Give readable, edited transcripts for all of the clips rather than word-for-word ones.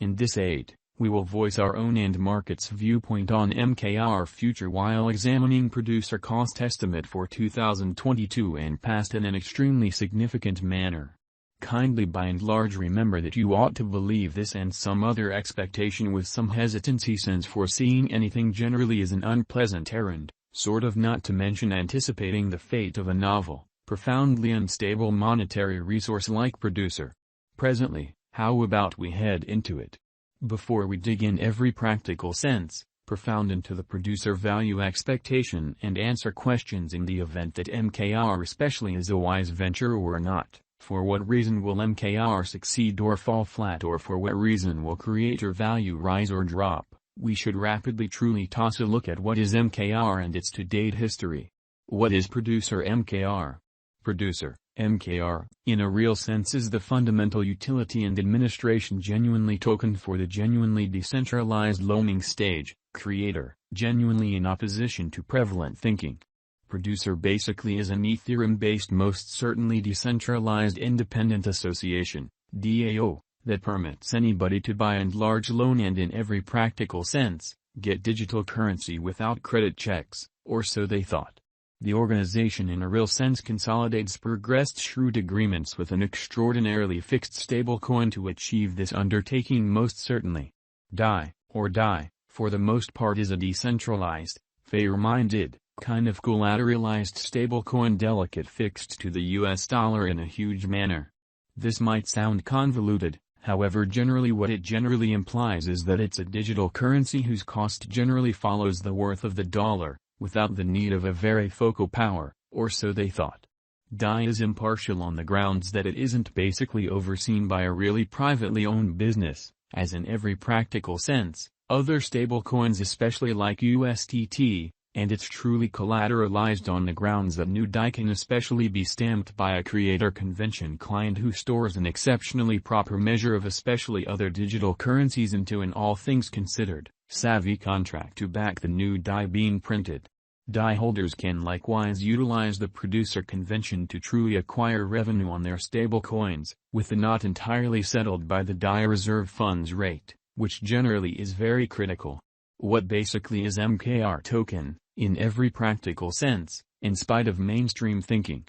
In this aid, we will voice our own and market's viewpoint on MKR future while examining producer cost estimate for 2022 and past in an extremely significant manner. Kindly by and large remember that you ought to believe this and some other expectation with some hesitancy, since foreseeing anything generally is an unpleasant errand, sort of, not to mention anticipating the fate of a novel, profoundly unstable monetary resource like producer. Presently, how about we head into it? Before we dig in every practical sense, profound into the producer value expectation and answer questions in the event that MKR especially is a wise venture or not, for what reason will MKR succeed or fall flat, or for what reason will creator value rise or drop, we should rapidly truly toss a look at what is MKR and its to-date history. What is producer MKR? Producer, MKR, in a real sense is the fundamental utility and administration genuinely token for the genuinely decentralized loaning stage, creator, genuinely in opposition to prevalent thinking. Producer basically is an Ethereum-based, most certainly decentralized independent association, DAO, that permits anybody to by and large loan and in every practical sense, get digital currency without credit checks, or so they thought. The organization in a real sense consolidates progressed shrewd agreements with an extraordinarily fixed stablecoin to achieve this undertaking most certainly. DAI, or DAI, for the most part is a decentralized, fair-minded, kind of collateralized stablecoin delicate fixed to the US dollar in a huge manner. This might sound convoluted, however generally what it generally implies is that it's a digital currency whose cost generally follows the worth of the dollar, without the need of a very focal power, or so they thought. DAI is impartial on the grounds that it isn't basically overseen by a really privately owned business, as in every practical sense, other stablecoins especially like USDT, and it's truly collateralized on the grounds that new DAI can especially be stamped by a creator convention client who stores an exceptionally proper measure of especially other digital currencies into an all things considered, savvy contract to back the new DAI being printed. DAI holders can likewise utilize the producer convention to truly acquire revenue on their stablecoins, with the not entirely settled by the DAI reserve funds rate, which generally is very critical. What basically is MKR token, in every practical sense, in spite of mainstream thinking?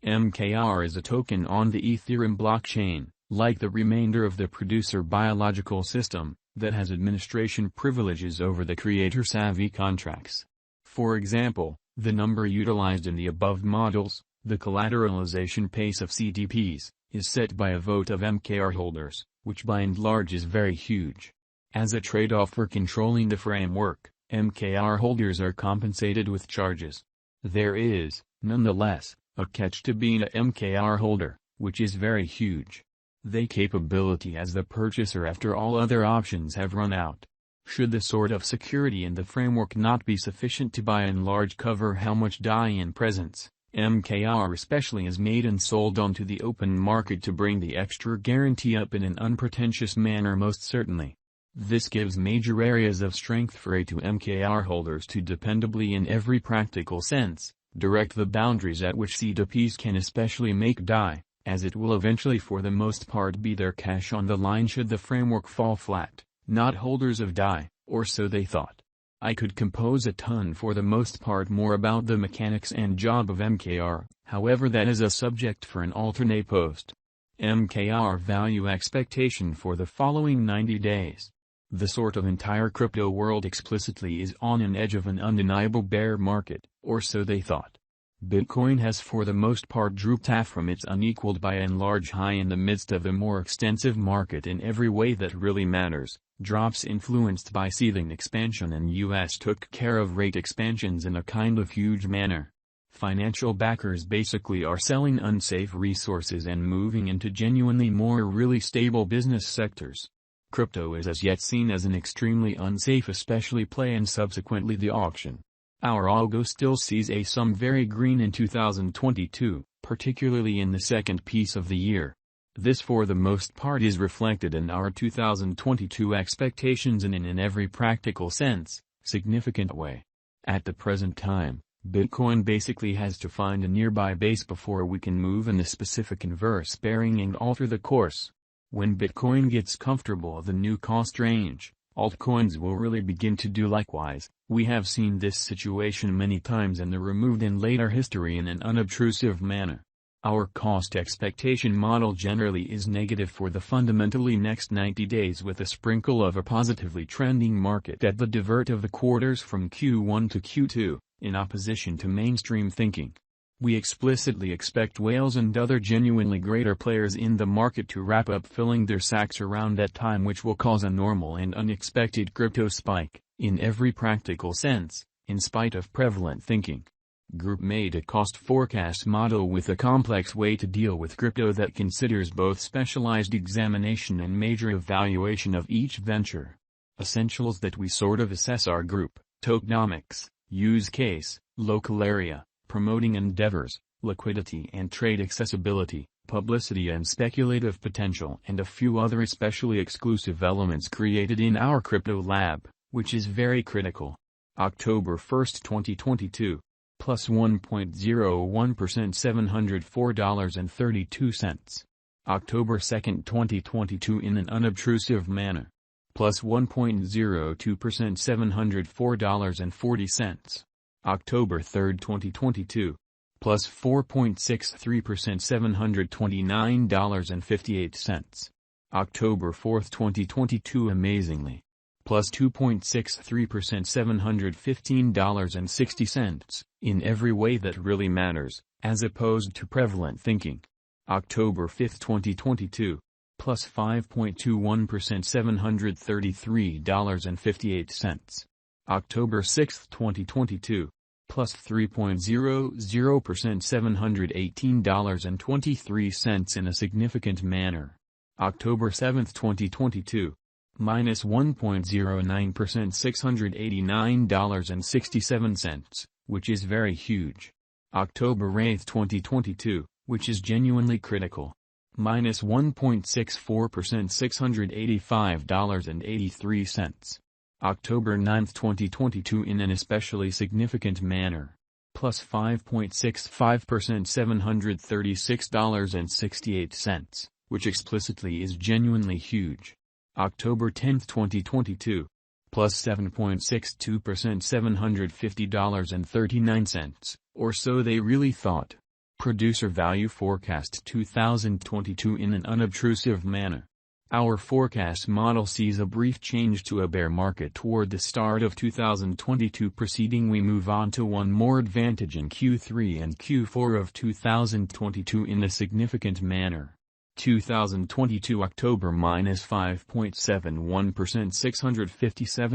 MKR is a token on the Ethereum blockchain, like the remainder of the producer biological system, that has administration privileges over the creator-savvy contracts. For example, the number utilized in the above models, the collateralization pace of CDPs, is set by a vote of MKR holders, which by and large is very huge. As a trade-off for controlling the framework, MKR holders are compensated with charges. There is, nonetheless, a catch to being a MKR holder, which is very huge. The capability as the purchaser after all other options have run out. Should the sort of security in the framework not be sufficient to by and large cover how much DAI in presence, MKR especially is made and sold onto the open market to bring the extra guarantee up in an unpretentious manner most certainly. This gives major areas of strength for A to MKR holders to dependably in every practical sense, direct the boundaries at which CDPs can especially make DAI, as it will eventually for the most part be their cash on the line should the framework fall flat, not holders of DAI, or so they thought. I could compose a ton for the most part more about the mechanics and job of MKR, however that is a subject for an alternate post. MKR value expectation for the following 90 days. The sort of entire crypto world explicitly is on an edge of an undeniable bear market, or so they thought. Bitcoin has for the most part drooped half from its unequaled by and large high in the midst of a more extensive market in every way that really matters. Drops influenced by seething expansion and US took care of rate expansions in a kind of huge manner. Financial backers basically are selling unsafe resources and moving into genuinely more really stable business sectors. Crypto is as yet seen as an extremely unsafe especially play and subsequently the auction. Our algo still sees some very green in 2022, particularly in the second piece of the year. This for the most part is reflected in our 2022 expectations and in every practical sense, significant way. At the present time, Bitcoin basically has to find a nearby base before we can move in the specific inverse bearing and alter the course. When Bitcoin gets comfortable the new cost range, altcoins will really begin to do likewise. We have seen this situation many times in the removed and later history in an unobtrusive manner. Our cost expectation model generally is negative for the fundamentally next 90 days with a sprinkle of a positively trending market at the divert of the quarters from Q1 to Q2, in opposition to mainstream thinking. We explicitly expect whales and other genuinely greater players in the market to wrap up filling their sacks around that time, which will cause a normal and unexpected crypto spike, in every practical sense, in spite of prevalent thinking. Group made a cost forecast model with a complex way to deal with crypto that considers both specialized examination and major evaluation of each venture. Essentials that we sort of assess are group, tokenomics, use case, local area, promoting endeavors, liquidity and trade accessibility, publicity and speculative potential, and a few other especially exclusive elements created in our crypto lab, which is very critical. October 1, 2022. Plus 1.01% $704.32. October 2, 2022 in an unobtrusive manner. Plus 1.02% $704.40. October 3, 2022. Plus 4.63% $729.58. October 4, 2022 amazingly. Plus 2.63% $715.60, in every way that really matters, as opposed to prevalent thinking. October 5, 2022. Plus 5.21% $733.58. October 6, 2022. Plus 3.00% $718.23 in a significant manner. October 7, 2022. Minus 1.09% $689.67, which is very huge. October 8, 2022, which is genuinely critical. Minus 1.64% $685.83. October 9, 2022 in an especially significant manner. Plus 5.65% $736.68, which explicitly is genuinely huge. October 10, 2022. Plus 7.62% $750.39, or so they really thought. Producer Value Forecast 2022 in an unobtrusive manner. Our forecast model sees a brief change to a bear market toward the start of 2022, preceding we move on to one more advantage in Q3 and Q4 of 2022 in a significant manner. 2022 October minus 5.71% $657.